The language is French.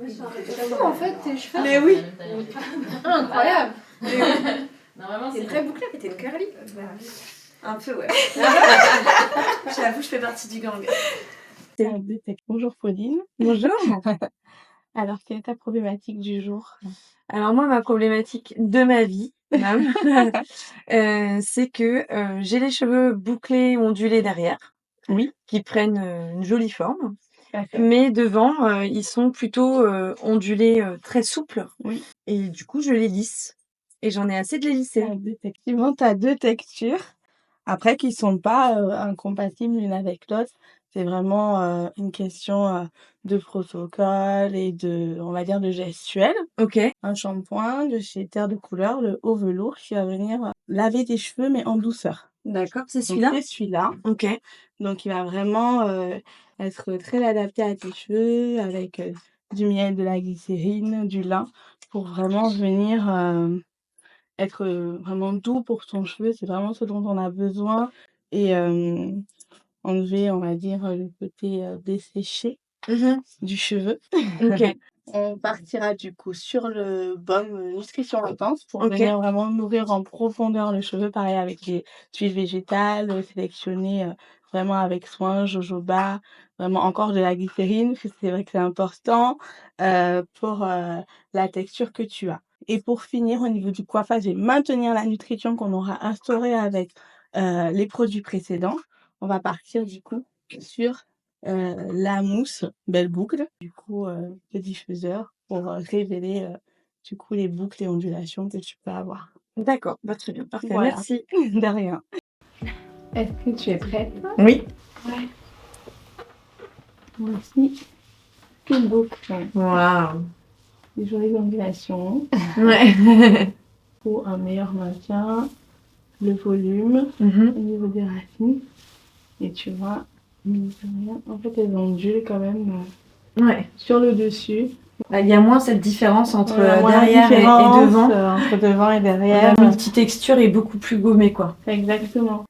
C'est fou en fait tes cheveux. Mais oui. Incroyable. Normalement, C'est c'est très bouclé, mais t'es une curly. Un peu, ouais. J'avoue, je fais partie du gang. Bonjour Pauline. Bonjour. Alors, quelle est ta problématique du jour? Alors moi, ma problématique de ma vie, même, c'est que j'ai les cheveux bouclés, ondulés derrière, Oui, qui prennent une jolie forme, d'accord. mais devant, ils sont plutôt ondulés, très souples, Oui. et du coup, je les lisse, et j'en ai assez de les lisser. Effectivement, tu as 2 textures. Après, qui sont pas incompatibles l'une avec l'autre. C'est vraiment une question de protocole et on va dire, de gestuelle. Ok, Un shampoing de chez Terre de Couleur, le haut velours, qui va venir laver tes cheveux, mais en douceur. d'accord, c'est Donc, celui-là. c'est celui-là. Ok, Donc, il va vraiment être très adapté à tes cheveux, avec du miel, de la glycérine, du lin, pour vraiment venir être vraiment doux pour ton cheveu. C'est vraiment ce dont on a besoin. Et enlever, on va dire, le côté desséché du cheveu. ok, On partira du coup sur le baume nutrition intense pour Ok. venir vraiment nourrir en profondeur le cheveu, pareil avec les huiles végétales sélectionnées vraiment avec soin, jojoba, vraiment encore de la glycérine, parce que c'est vrai que c'est important pour la texture que tu as. Et pour finir, au niveau du coiffage et maintenir la nutrition qu'on aura instaurée avec les produits précédents, on va partir du coup sur la mousse belle boucle, du coup le diffuseur pour révéler du coup les boucles et ondulations que tu peux avoir. d'accord, bah, très bien, parfait, Voilà. merci. De rien. Est-ce que tu es prête? Oui. Voici une boucle, Waouh. des jolies ondulations Ouais. pour un meilleur maintien, le volume au niveau des racines. Et tu vois, mine de rien, en fait elles ondulent quand même Ouais. sur le dessus. Il y a moins cette différence entre Moins la derrière et différence, devant. entre devant et La derrière. multitexture est beaucoup plus gommée, quoi. Exactement.